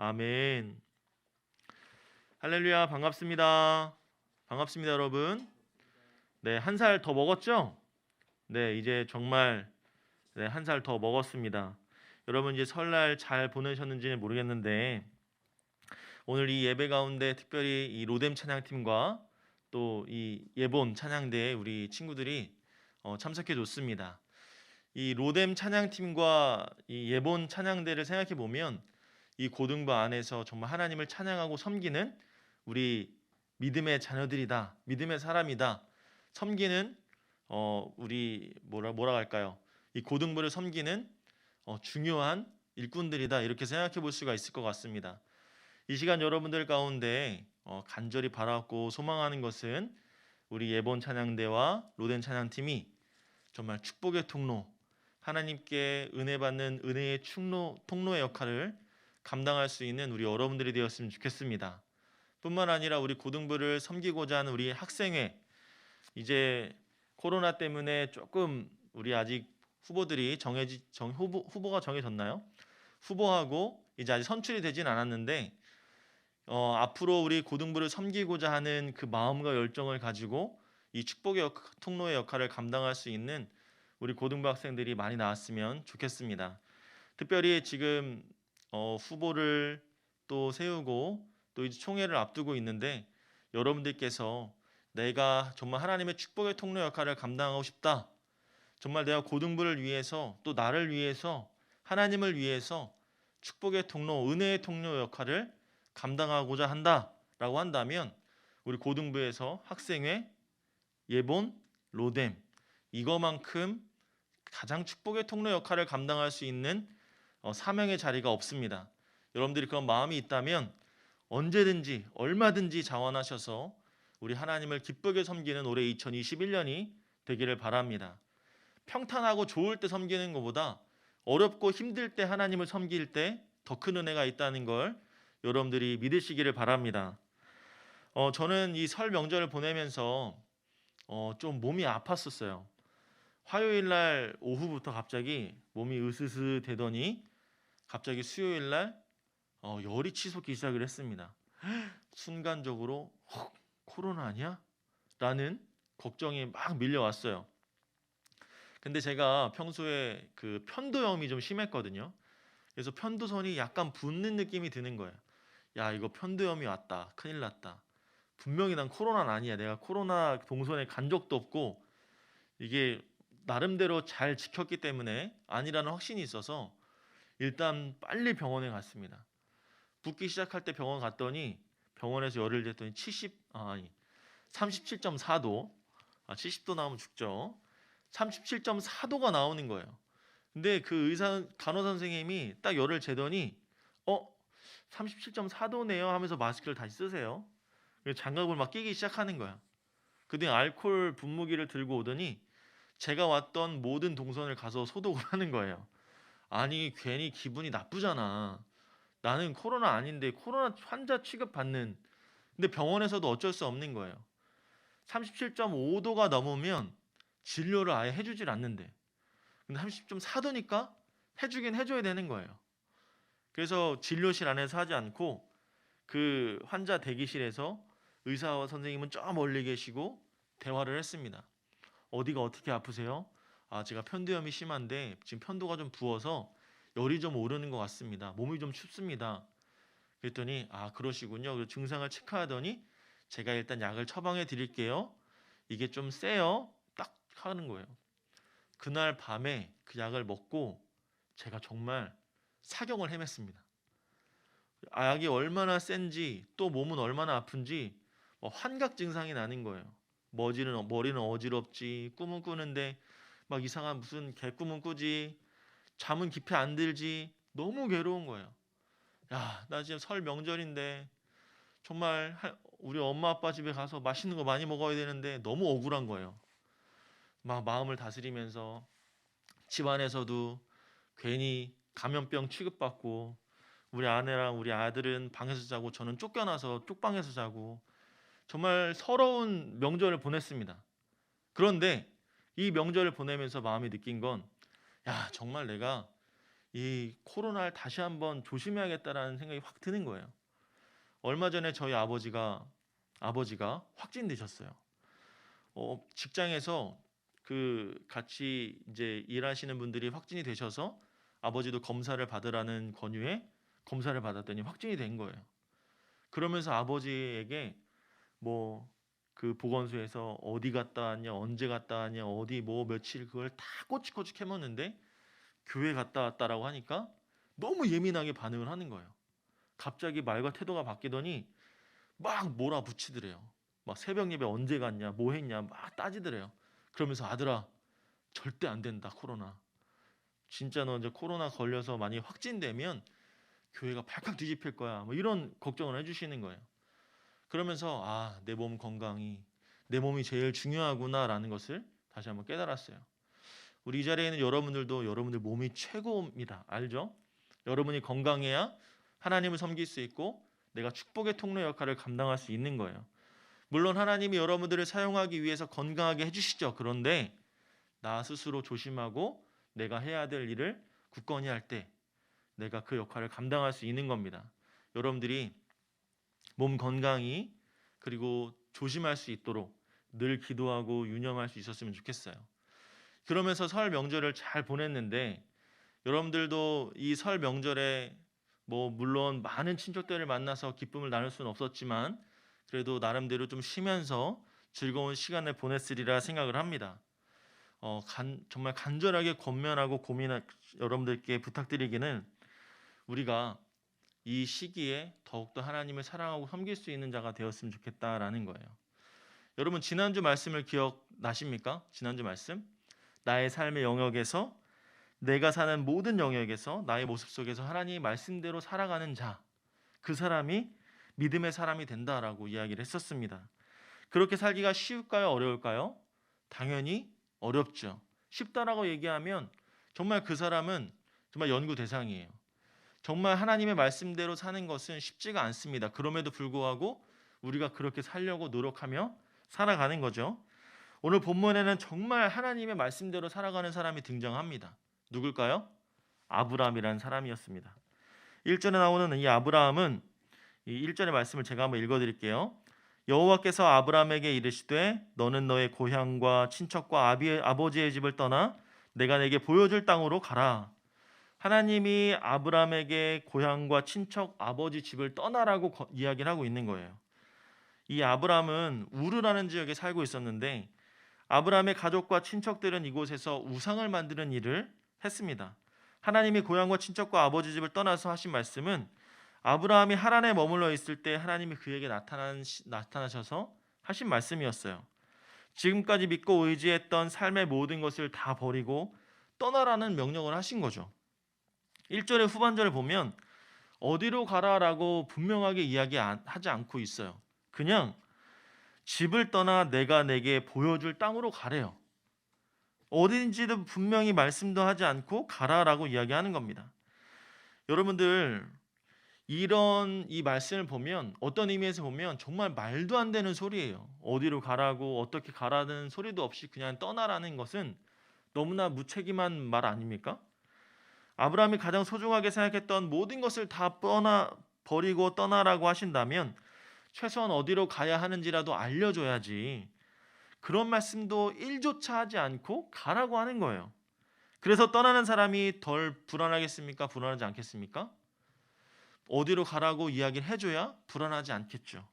아멘. 할렐루야, 반갑습니다. 반갑습니다, 여러분. 네, 한 살 더 먹었죠? 네, 이제 정말 한 살 더 먹었습니다. 여러분 이제 설날 잘 보내셨는지는 모르겠는데 오늘 이 예배 가운데 특별히 이 로뎀 찬양팀과 또 이 예본 찬양대에 우리 친구들이 참석해 줬습니다. 이 로뎀 찬양팀과 이 예본 찬양대를 생각해 보면 이 고등부 안에서 정말 하나님을 찬양하고 섬기는 우리 믿음의 자녀들이다, 믿음의 사람이다, 섬기는 우리 뭐라 할까요? 이 고등부를 섬기는 중요한 일꾼들이다, 이렇게 생각해 볼 수가 있을 것 같습니다. 이 시간 여러분들 가운데 간절히 바라고 소망하는 것은 우리 예본 찬양대와 로덴 찬양팀이 정말 축복의 통로, 하나님께 은혜 받는 은혜의 통로의 역할을 감당할 수 있는 우리 여러분들이 되었으면 좋겠습니다. 뿐만 아니라 우리 고등부를 섬기고자 하는 우리 학생회, 이제 코로나 때문에 조금 우리 아직 후보들이 후보가 정해졌나요? 후보하고 이제 아직 선출이 되진 않았는데 앞으로 우리 고등부를 섬기고자 하는 그 마음과 열정을 가지고 이 축복의 통로의 역할을 감당할 수 있는 우리 고등부 학생들이 많이 나왔으면 좋겠습니다. 특별히 지금 후보를 또 세우고 또 이제 총회를 앞두고 있는데 여러분들께서 내가 정말 하나님의 축복의 통로 역할을 감당하고 싶다, 정말 내가 고등부를 위해서 또 나를 위해서 하나님을 위해서 축복의 통로, 은혜의 통로 역할을 감당하고자 한다라고 한다면 우리 고등부에서 학생회, 예본, 로뎀, 이거만큼 가장 축복의 통로 역할을 감당할 수 있는 사명의 자리가 없습니다. 여러분들이 그런 마음이 있다면 언제든지 얼마든지 자원하셔서 우리 하나님을 기쁘게 섬기는 올해 2021년이 되기를 바랍니다. 평탄하고 좋을 때 섬기는 것보다 어렵고 힘들 때 하나님을 섬길 때 더 큰 은혜가 있다는 걸 여러분들이 믿으시기를 바랍니다. 저는 이 설 명절을 보내면서 좀 몸이 아팠었어요. 화요일 날 오후부터 갑자기 몸이 으스스 되더니 갑자기 수요일 날 열이 치솟기 시작을 했습니다. 순간적으로 코로나 아니야? 라는 걱정이 막 밀려왔어요. 근데 제가 평소에 그 편도염이 좀 심했거든요. 그래서 편도선이 약간 붓는 느낌이 드는 거예요. 야, 이거 편도염이 왔다, 큰일 났다, 분명히 난 코로나는 아니야, 내가 코로나 동선에 간 적도 없고 이게 나름대로 잘 지켰기 때문에 아니라는 확신이 있어서 일단 빨리 병원에 갔습니다. 붓기 시작할 때 병원 갔더니 병원에서 열을 쟀더니 37.4도, 70도 나오면 죽죠. 37.4도가 나오는 거예요. 근데 그 간호사 선생님이 딱 열을 재더니 37.4도네요 하면서 마스크를 다시 쓰세요. 그래서 장갑을 막 끼기 시작하는 거야. 그뒤 알코올 분무기를 들고 오더니 제가 왔던 모든 동선을 가서 소독을 하는 거예요. 아니, 괜히 기분이 나쁘잖아. 나는 코로나 아닌데 코로나 환자 취급받는, 근데 병원에서도 어쩔 수 없는 거예요. 37.5도가 넘으면 진료를 아예 해주질 않는데, 근데 30.4도니까 해주긴 해줘야 되는 거예요. 그래서 진료실 안에서 하지 않고 그 환자 대기실에서 의사와 선생님은 저 멀리 계시고 대화를 했습니다. 어디가 어떻게 아프세요? 제가 편도염이 심한데 지금 편도가 좀 부어서 열이 좀 오르는 것 같습니다. 몸이 좀 춥습니다. 그랬더니 그러시군요. 증상을 체크하더니 제가 일단 약을 처방해 드릴게요. 이게 좀 세요. 딱 하는 거예요. 그날 밤에 그 약을 먹고 제가 정말 사경을 헤맸습니다. 약이 얼마나 센지 또 몸은 얼마나 아픈지 환각 증상이 나는 거예요. 머리는 어지럽지, 꿈은 꾸는데 막 이상한 무슨 개꿈은 꾸지, 잠은 깊이 안 들지, 너무 괴로운 거예요. 야, 나 지금 설 명절인데 정말 우리 엄마 아빠 집에 가서 맛있는 거 많이 먹어야 되는데 너무 억울한 거예요. 막 마음을 다스리면서 집안에서도 괜히 감염병 취급받고 우리 아내랑 우리 아들은 방에서 자고 저는 쫓겨나서 쪽방에서 자고 정말 서러운 명절을 보냈습니다. 그런데 이 명절을 보내면서 마음이 느낀 건, 야, 정말 내가 이 코로나를 다시 한번 조심해야겠다라는 생각이 확 드는 거예요. 얼마 전에 저희 아버지가 확진되셨어요. 직장에서 그 같이 이제 일하시는 분들이 확진이 되셔서 아버지도 검사를 받으라는 권유에 검사를 받았더니 확진이 된 거예요. 그러면서 아버지에게 뭐 그 보건소에서 어디 갔다 왔냐, 언제 갔다 왔냐, 어디 뭐 며칠 그걸 다 꼬치꼬치 캐묻는데 교회 갔다 왔다라고 하니까 너무 예민하게 반응을 하는 거예요. 갑자기 말과 태도가 바뀌더니 막 몰아붙이더래요. 막 새벽 예배 언제 갔냐, 뭐 했냐 막 따지더래요. 그러면서 아들아 절대 안 된다 코로나. 진짜 너 이제 코로나 걸려서 많이 확진되면 교회가 발칵 뒤집힐 거야. 뭐 이런 걱정을 해주시는 거예요. 그러면서 내 몸 건강이 내 몸이 제일 중요하구나라는 것을 다시 한번 깨달았어요. 우리 이 자리에 있는 여러분들도 여러분들 몸이 최고입니다. 알죠? 여러분이 건강해야 하나님을 섬길 수 있고 내가 축복의 통로 역할을 감당할 수 있는 거예요. 물론 하나님이 여러분들을 사용하기 위해서 건강하게 해주시죠. 그런데 나 스스로 조심하고 내가 해야 될 일을 굳건히 할 때 내가 그 역할을 감당할 수 있는 겁니다. 여러분들이 몸 건강히 그리고 조심할 수 있도록 늘 기도하고 유념할 수 있었으면 좋겠어요. 그러면서 설 명절을 잘 보냈는데 여러분들도 이 설 명절에 뭐 물론 많은 친척들을 만나서 기쁨을 나눌 수는 없었지만 그래도 나름대로 좀 쉬면서 즐거운 시간을 보냈으리라 생각을 합니다. 정말 간절하게 권면하고 여러분들께 부탁드리기는 우리가 이 시기에 더욱더 하나님을 사랑하고 섬길 수 있는 자가 되었으면 좋겠다라는 거예요. 여러분 지난주 말씀을 기억나십니까? 지난주 말씀 나의 삶의 영역에서 내가 사는 모든 영역에서 나의 모습 속에서 하나님의 말씀대로 살아가는 자, 그 사람이 믿음의 사람이 된다라고 이야기를 했었습니다. 그렇게 살기가 쉬울까요? 어려울까요? 당연히 어렵죠. 쉽다라고 얘기하면 정말 그 사람은 정말 연구 대상이에요. 정말 하나님의 말씀대로 사는 것은 쉽지가 않습니다. 그럼에도 불구하고 우리가 그렇게 살려고 노력하며 살아가는 거죠. 오늘 본문에는 정말 하나님의 말씀대로 살아가는 사람이 등장합니다. 누굴까요? 아브라함이라는 사람이었습니다. 1절에 나오는 이 아브라함은 이 1절의 말씀을 제가 한번 읽어드릴게요. 여호와께서 아브라함에게 이르시되 너는 너의 고향과 친척과 아버지의 집을 떠나 내가 내게 보여줄 땅으로 가라. 하나님이 아브라함에게 고향과 친척, 아버지 집을 떠나라고 이야기를 하고 있는 거예요. 이 아브라함은 우르라는 지역에 살고 있었는데 아브라함의 가족과 친척들은 이곳에서 우상을 만드는 일을 했습니다. 하나님이 고향과 친척과 아버지 집을 떠나서 하신 말씀은 아브라함이 하란에 머물러 있을 때 하나님이 그에게 나타나셔서 하신 말씀이었어요. 지금까지 믿고 의지했던 삶의 모든 것을 다 버리고 떠나라는 명령을 하신 거죠. 1절의 후반절을 보면 어디로 가라라고 분명하게 이야기하지 않고 있어요. 그냥 집을 떠나 내가 내게 보여줄 땅으로 가래요. 어딘지도 분명히 말씀도 하지 않고 가라라고 이야기하는 겁니다. 여러분들 이 말씀을 보면 어떤 의미에서 보면 정말 말도 안 되는 소리예요. 어디로 가라고 어떻게 가라는 소리도 없이 그냥 떠나라는 것은 너무나 무책임한 말 아닙니까? 아브라함이 가장 소중하게 생각했던 모든 것을 다 버리고 떠나라고 하신다면 최소한 어디로 가야 하는지라도 알려줘야지. 그런 말씀도 1조차 하지 않고 가라고 하는 거예요. 그래서 떠나는 사람이 덜 불안하겠습니까? 불안하지 않겠습니까? 어디로 가라고 이야기를 해줘야 불안하지 않겠죠.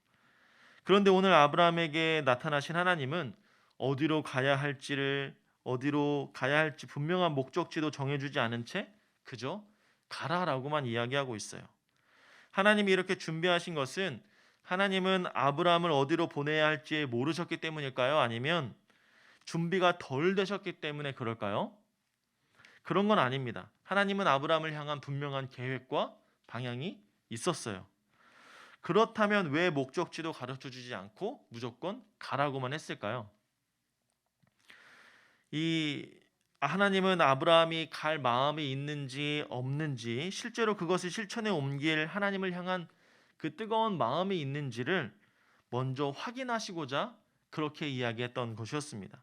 그런데 오늘 아브라함에게 나타나신 하나님은 어디로 가야 할지 분명한 목적지도 정해주지 않은 채 그저 가라라고만 이야기하고 있어요. 하나님이 이렇게 준비하신 것은 하나님은 아브라함을 어디로 보내야 할지 모르셨기 때문일까요? 아니면 준비가 덜 되셨기 때문에 그럴까요? 그런 건 아닙니다. 하나님은 아브라함을 향한 분명한 계획과 방향이 있었어요. 그렇다면 왜 목적지도 가르쳐주지 않고 무조건 가라고만 했을까요? 하나님은 아브라함이 갈 마음이 있는지 없는지 실제로 그것을 실천에 옮길 하나님을 향한 그 뜨거운 마음이 있는지를 먼저 확인하시고자 그렇게 이야기했던 것이었습니다.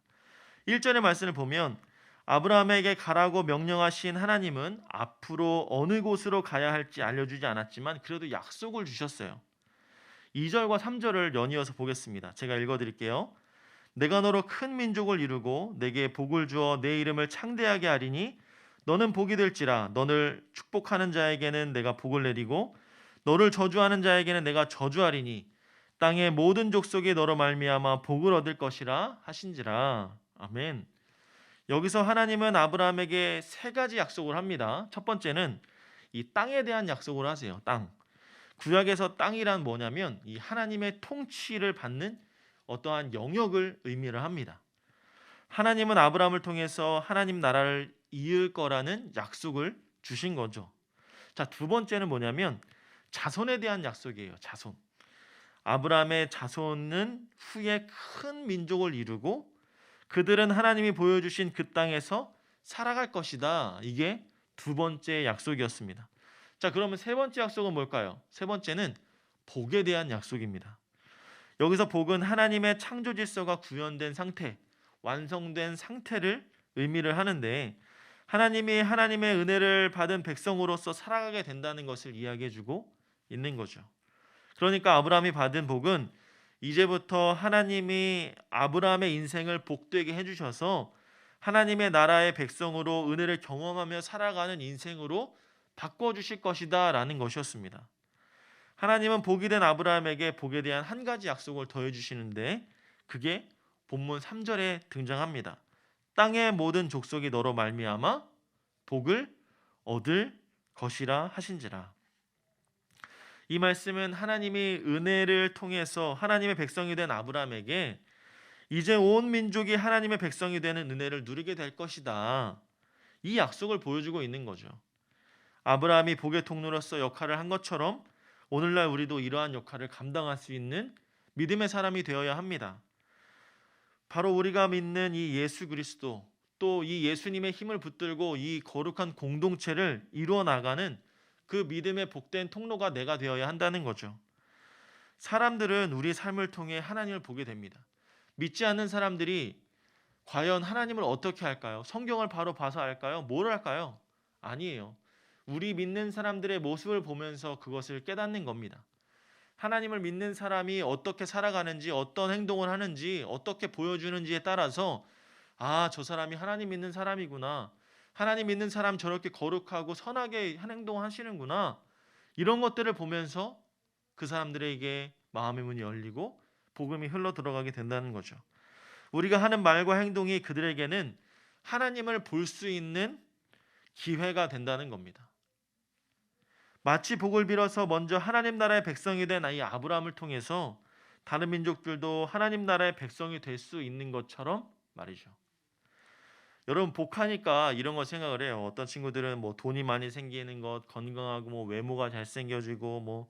1절의 말씀을 보면 아브라함에게 가라고 명령하신 하나님은 앞으로 어느 곳으로 가야 할지 알려주지 않았지만 그래도 약속을 주셨어요. 2절과 3절을 연이어서 보겠습니다. 제가 읽어드릴게요. 내가 너로 큰 민족을 이루고 내게 복을 주어 내 이름을 창대하게 하리니 너는 복이 될지라. 너를 축복하는 자에게는 내가 복을 내리고 너를 저주하는 자에게는 내가 저주하리니 땅의 모든 족속이 너로 말미암아 복을 얻을 것이라 하신지라. 아멘. 여기서 하나님은 아브라함에게 세 가지 약속을 합니다. 첫 번째는 이 땅에 대한 약속을 하세요. 땅. 구약에서 땅이란 뭐냐면 이 하나님의 통치를 받는 어떠한 영역을 의미를 합니다. 하나님은 아브라함을 통해서 하나님 나라를 이을 거라는 약속을 주신 거죠. 자, 두 번째는 뭐냐면 자손에 대한 약속이에요. 자손. 아브라함의 자손은 후에 큰 민족을 이루고 그들은 하나님이 보여주신 그 땅에서 살아갈 것이다. 이게 두 번째 약속이었습니다. 자, 그러면 세 번째 약속은 뭘까요? 세 번째는 복에 대한 약속입니다. 여기서 복은 하나님의 창조 질서가 구현된 상태, 완성된 상태를 의미를 하는데 하나님이 하나님의 은혜를 받은 백성으로서 살아가게 된다는 것을 이야기해주고 있는 거죠. 그러니까 아브라함이 받은 복은 이제부터 하나님이 아브라함의 인생을 복되게 해주셔서 하나님의 나라의 백성으로 은혜를 경험하며 살아가는 인생으로 바꿔주실 것이다 라는 것이었습니다. 하나님은 복이 된 아브라함에게 복에 대한 한 가지 약속을 더해주시는데 그게 본문 3절에 등장합니다. 땅의 모든 족속이 너로 말미암아 복을 얻을 것이라 하신지라. 이 말씀은 하나님이 은혜를 통해서 하나님의 백성이 된 아브라함에게 이제 온 민족이 하나님의 백성이 되는 은혜를 누리게 될 것이다. 이 약속을 보여주고 있는 거죠. 아브라함이 복의 통로로서 역할을 한 것처럼 오늘날 우리도 이러한 역할을 감당할 수 있는 믿음의 사람이 되어야 합니다. 바로 우리가 믿는 이 예수 그리스도, 또 이 예수님의 힘을 붙들고 이 거룩한 공동체를 이루어 나가는 그 믿음의 복된 통로가 내가 되어야 한다는 거죠. 사람들은 우리 삶을 통해 하나님을 보게 됩니다. 믿지 않는 사람들이 과연 하나님을 어떻게 할까요? 성경을 바로 봐서 할까요? 뭘 할까요? 아니에요. 우리 믿는 사람들의 모습을 보면서 그것을 깨닫는 겁니다. 하나님을 믿는 사람이 어떻게 살아가는지, 어떤 행동을 하는지, 어떻게 보여주는지에 따라서 아, 저 사람이 하나님 믿는 사람이구나. 하나님 믿는 사람 저렇게 거룩하고 선하게 행동을 하시는구나. 이런 것들을 보면서 그 사람들에게 마음의 문이 열리고 복음이 흘러 들어가게 된다는 거죠. 우리가 하는 말과 행동이 그들에게는 하나님을 볼 수 있는 기회가 된다는 겁니다. 마치 복을 빌어서 먼저 하나님 나라의 백성이 된 이 아브라함을 통해서 다른 민족들도 하나님 나라의 백성이 될 수 있는 것처럼 말이죠. 여러분 복하니까 이런 거 생각을 해요. 어떤 친구들은 뭐 돈이 많이 생기는 것, 건강하고 뭐 외모가 잘생겨지고 뭐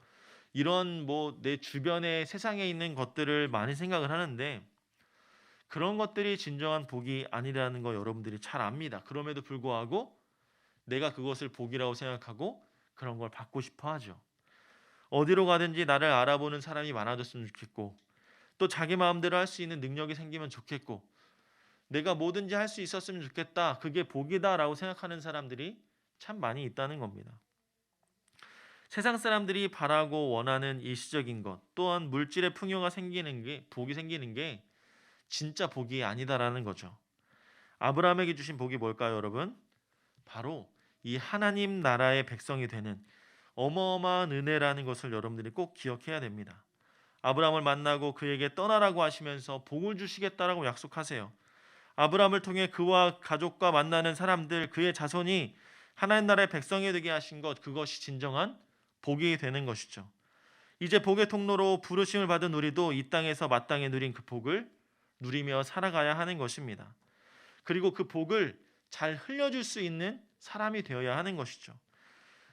이런 뭐 내 주변에 세상에 있는 것들을 많이 생각을 하는데 그런 것들이 진정한 복이 아니라는 거 여러분들이 잘 압니다. 그럼에도 불구하고 내가 그것을 복이라고 생각하고 그런 걸 받고 싶어 하죠. 어디로 가든지 나를 알아보는 사람이 많아졌으면 좋겠고 또 자기 마음대로 할 수 있는 능력이 생기면 좋겠고 내가 뭐든지 할 수 있었으면 좋겠다. 그게 복이다라고 생각하는 사람들이 참 많이 있다는 겁니다. 세상 사람들이 바라고 원하는 일시적인 것 또한 물질의 풍요가 생기는 게 복이 생기는 게 진짜 복이 아니다라는 거죠. 아브라함에게 주신 복이 뭘까요, 여러분? 바로 이 하나님 나라의 백성이 되는 어마어마한 은혜라는 것을 여러분들이 꼭 기억해야 됩니다. 아브라함을 만나고 그에게 떠나라고 하시면서 복을 주시겠다라고 약속하세요. 아브라함을 통해 그와 가족과 만나는 사람들, 그의 자손이 하나님 나라의 백성이 되게 하신 것, 그것이 진정한 복이 되는 것이죠. 이제 복의 통로로 부르심을 받은 우리도 이 땅에서 마땅히 누린 그 복을 누리며 살아가야 하는 것입니다. 그리고 그 복을 잘 흘려줄 수 있는 사람이 되어야 하는 것이죠.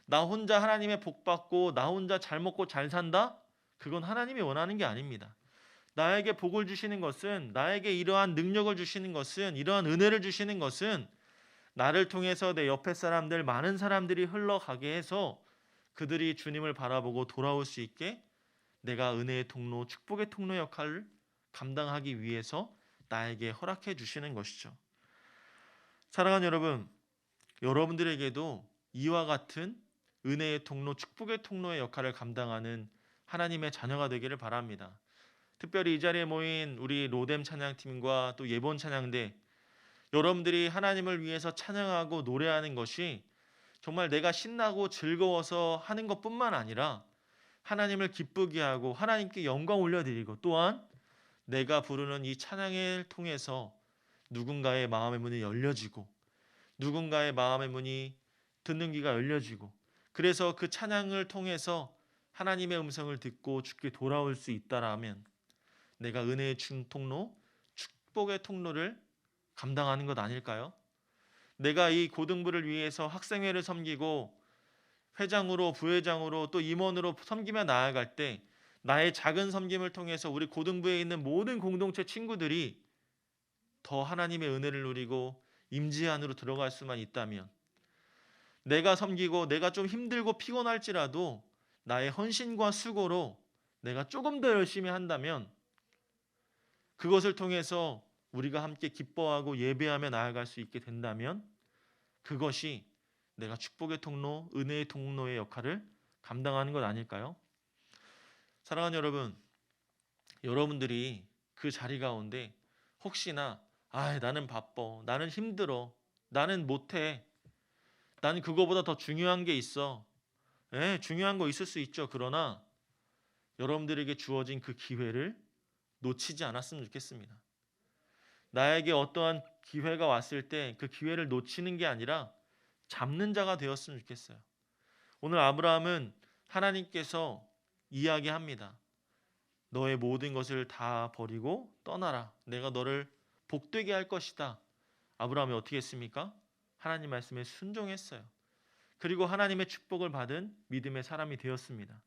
나 혼자 하나님의 복 받고 나 혼자 잘 먹고 잘 산다? 그건 하나님이 원하는 게 아닙니다. 나에게 복을 주시는 것은 나에게 이러한 능력을 주시는 것은 이러한 은혜를 주시는 것은 나를 통해서 내 옆에 사람들 많은 사람들이 흘러가게 해서 그들이 주님을 바라보고 돌아올 수 있게 내가 은혜의 통로, 축복의 통로 역할을 감당하기 위해서 나에게 허락해 주시는 것이죠. 사랑하는 여러분, 여러분들에게도 이와 같은 은혜의 통로, 축복의 통로의 역할을 감당하는 하나님의 자녀가 되기를 바랍니다. 특별히 이 자리에 모인 우리 로뎀 찬양팀과 또 예본 찬양대, 여러분들이 하나님을 위해서 찬양하고 노래하는 것이 정말 내가 신나고 즐거워서 하는 것뿐만 아니라 하나님을 기쁘게 하고 하나님께 영광 올려드리고, 또한 내가 부르는 이 찬양을 통해서 누군가의 마음의 문이 열려지고 누군가의 마음의 문이 듣는 귀가 열려지고, 그래서 그 찬양을 통해서 하나님의 음성을 듣고 주께 돌아올 수 있다라면 내가 은혜의 통로, 축복의 통로를 감당하는 것 아닐까요? 내가 이 고등부를 위해서 학생회를 섬기고 회장으로, 부회장으로, 또 임원으로 섬기며 나아갈 때 나의 작은 섬김을 통해서 우리 고등부에 있는 모든 공동체 친구들이 더 하나님의 은혜를 누리고 임재 안으로 들어갈 수만 있다면, 내가 섬기고 내가 좀 힘들고 피곤할지라도 나의 헌신과 수고로 내가 조금 더 열심히 한다면 그것을 통해서 우리가 함께 기뻐하고 예배하며 나아갈 수 있게 된다면 그것이 내가 축복의 통로, 은혜의 통로의 역할을 감당하는 것 아닐까요? 사랑하는 여러분, 여러분들이 그 자리 가운데 혹시나 나는 바빠, 나는 힘들어, 나는 못해, 나는 그거보다 더 중요한 게 있어. 중요한 거 있을 수 있죠. 그러나 여러분들에게 주어진 그 기회를 놓치지 않았으면 좋겠습니다. 나에게 어떠한 기회가 왔을 때 그 기회를 놓치는 게 아니라 잡는 자가 되었으면 좋겠어요. 오늘 아브라함은 하나님께서 이야기합니다. 너의 모든 것을 다 버리고 떠나라. 내가 너를 복되게 할 것이다. 아브라함이 어떻게 했습니까? 하나님 말씀에 순종했어요. 그리고 하나님의 축복을 받은 믿음의 사람이 되었습니다.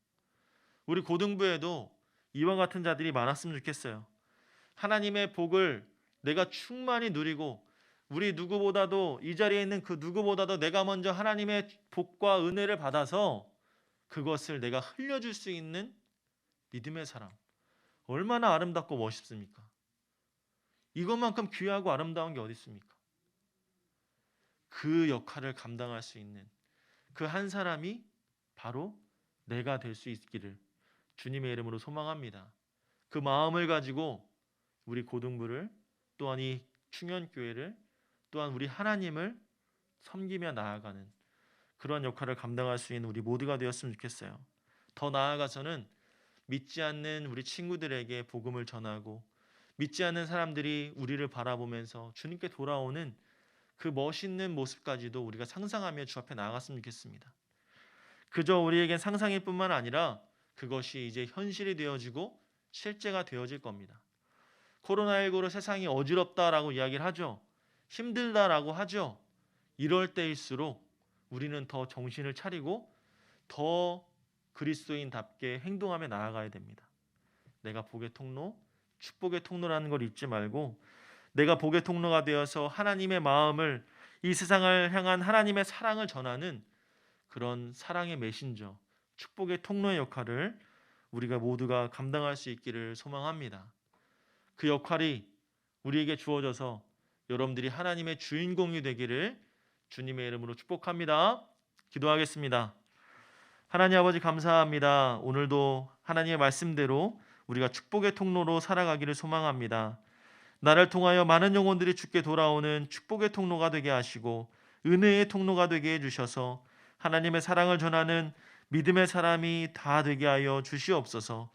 우리 고등부에도 이와 같은 자들이 많았으면 좋겠어요. 하나님의 복을 내가 충만히 누리고, 우리 누구보다도, 이 자리에 있는 그 누구보다도 내가 먼저 하나님의 복과 은혜를 받아서 그것을 내가 흘려줄 수 있는 믿음의 사람, 얼마나 아름답고 멋있습니까? 이것만큼 귀하고 아름다운 게 어디 있습니까? 그 역할을 감당할 수 있는 그 한 사람이 바로 내가 될 수 있기를 주님의 이름으로 소망합니다. 그 마음을 가지고 우리 고등부를, 또한 이 충현교회를, 또한 우리 하나님을 섬기며 나아가는 그런 역할을 감당할 수 있는 우리 모두가 되었으면 좋겠어요. 더 나아가서는 믿지 않는 우리 친구들에게 복음을 전하고, 믿지 않는 사람들이 우리를 바라보면서 주님께 돌아오는 그 멋있는 모습까지도 우리가 상상하며 주 앞에 나아갔으면 좋겠습니다. 그저 우리에겐 상상일 뿐만 아니라 그것이 이제 현실이 되어지고 실제가 되어질 겁니다. 코로나19로 세상이 어지럽다라고 이야기를 하죠. 힘들다라고 하죠. 이럴 때일수록 우리는 더 정신을 차리고 더 그리스도인답게 행동하며 나아가야 됩니다. 내가 복의 통로, 축복의 통로라는 걸 잊지 말고, 내가 복의 통로가 되어서 하나님의 마음을, 이 세상을 향한 하나님의 사랑을 전하는 그런 사랑의 메신저, 축복의 통로의 역할을 우리가 모두가 감당할 수 있기를 소망합니다. 그 역할이 우리에게 주어져서 여러분들이 하나님의 주인공이 되기를 주님의 이름으로 축복합니다. 기도하겠습니다. 하나님 아버지, 감사합니다. 오늘도 하나님의 말씀대로 우리가 축복의 통로로 살아가기를 소망합니다. 나를 통하여 많은 영혼들이 주께 돌아오는 축복의 통로가 되게 하시고 은혜의 통로가 되게 해주셔서 하나님의 사랑을 전하는 믿음의 사람이 다 되게 하여 주시옵소서.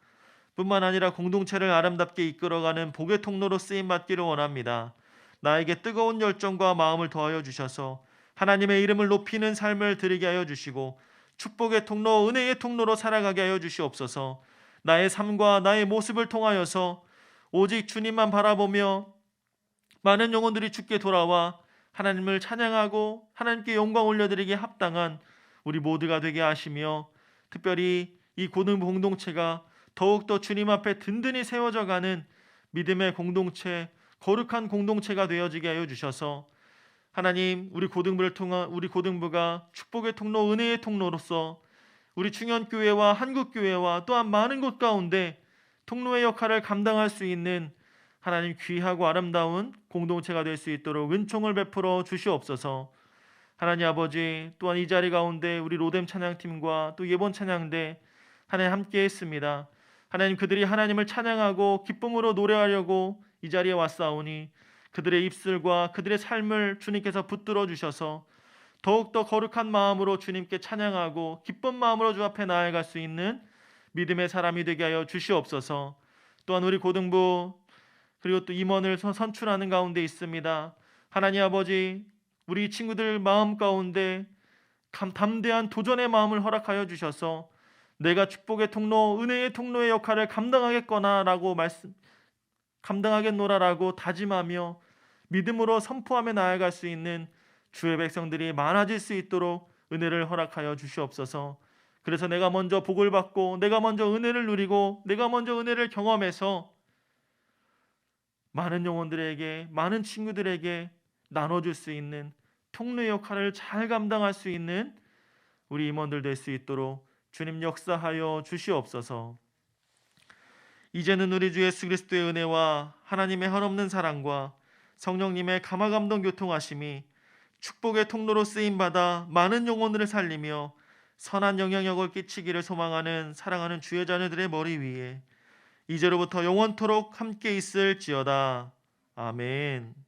뿐만 아니라 공동체를 아름답게 이끌어가는 복의 통로로 쓰임받기를 원합니다. 나에게 뜨거운 열정과 마음을 더하여 주셔서 하나님의 이름을 높이는 삶을 드리게 하여 주시고 축복의 통로, 은혜의 통로로 살아가게 하여 주시옵소서. 나의 삶과 나의 모습을 통하여서 오직 주님만 바라보며 많은 영혼들이 주께 돌아와 하나님을 찬양하고 하나님께 영광 올려드리기에 합당한 우리 모두가 되게 하시며, 특별히 이 고등부 공동체가 더욱더 주님 앞에 든든히 세워져 가는 믿음의 공동체, 거룩한 공동체가 되어지게 하여 주셔서 하나님, 우리 고등부를 통한 우리 고등부가 축복의 통로, 은혜의 통로로서 우리 충현교회와 한국교회와 또한 많은 곳 가운데 통로의 역할을 감당할 수 있는 하나님 귀하고 아름다운 공동체가 될 수 있도록 은총을 베풀어 주시옵소서. 하나님 아버지, 또한 이 자리 가운데 우리 로뎀 찬양팀과 또 예본 찬양대 하나님 함께 했습니다. 하나님, 그들이 하나님을 찬양하고 기쁨으로 노래하려고 이 자리에 왔사오니 그들의 입술과 그들의 삶을 주님께서 붙들어 주셔서 더욱더 거룩한 마음으로 주님께 찬양하고 기쁜 마음으로 주 앞에 나아갈 수 있는 믿음의 사람이 되게 하여 주시옵소서. 또한 우리 고등부 그리고 또 임원을 선출하는 가운데 있습니다. 하나님 아버지, 우리 친구들 마음 가운데 담대한 도전의 마음을 허락하여 주셔서 내가 축복의 통로, 은혜의 통로의 역할을 감당하겠노라라고 다짐하며 믿음으로 선포하며 나아갈 수 있는 주의 백성들이 많아질 수 있도록 은혜를 허락하여 주시옵소서. 그래서 내가 먼저 복을 받고 내가 먼저 은혜를 누리고 내가 먼저 은혜를 경험해서 많은 영혼들에게, 많은 친구들에게 나눠줄 수 있는 통로의 역할을 잘 감당할 수 있는 우리 임원들 될 수 있도록 주님 역사하여 주시옵소서. 이제는 우리 주 예수 그리스도의 은혜와 하나님의 한없는 사랑과 성령님의 감화감동 교통하심이 축복의 통로로 쓰임받아 많은 영혼들을 살리며 선한 영향력을 끼치기를 소망하는 사랑하는 주의 자녀들의 머리 위에 이제로부터 영원토록 함께 있을지어다. 아멘.